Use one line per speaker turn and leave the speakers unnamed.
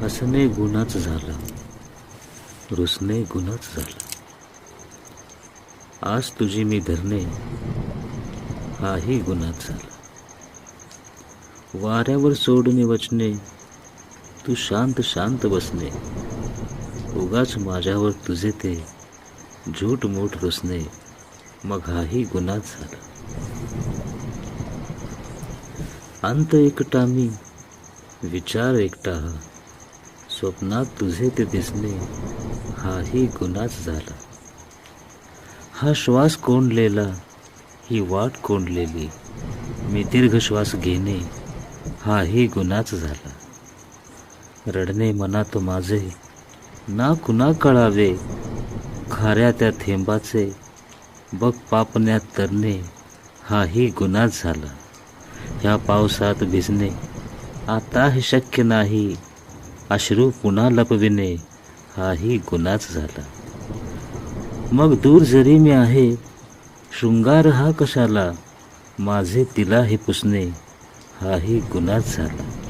हसणे गुन्हाच झाला, रुसणे गुन्हाच झाला. आज तुझी मी धरणे हाही गुन्हाच झाला. वाऱ्यावर सोडणे वचने तू शांत शांत बसणे, उगाच माझ्यावर तुझे ते झूठ मूठ रुसणे, मग हाही गुन्हाच झाला. अंत एकटा मी, विचार एकटा हा, स्वप्नात तुझे ते दिसणे हाही गुन्हाच झाला. हा श्वास कोंडलेला, ही वाट कोंडलेली, मी दीर्घ श्वास घेणे हाही गुन्हाच झाला. रडणे मनात माझे ना कुणा कळावे, खाऱ्या त्या थेंबाचे बघ पापण्यात तरणे हाही गुन्हाच झाला. ह्या पावसात भिजणे आता हे शक्य नाही, अश्रू पुन्हा लपविणे हाही गुन्हाच झाला. मग दूर जरी मी आहे, शृंगार हा कशाला, माझे तिला हे पुसणे हाही गुन्हाच झाला.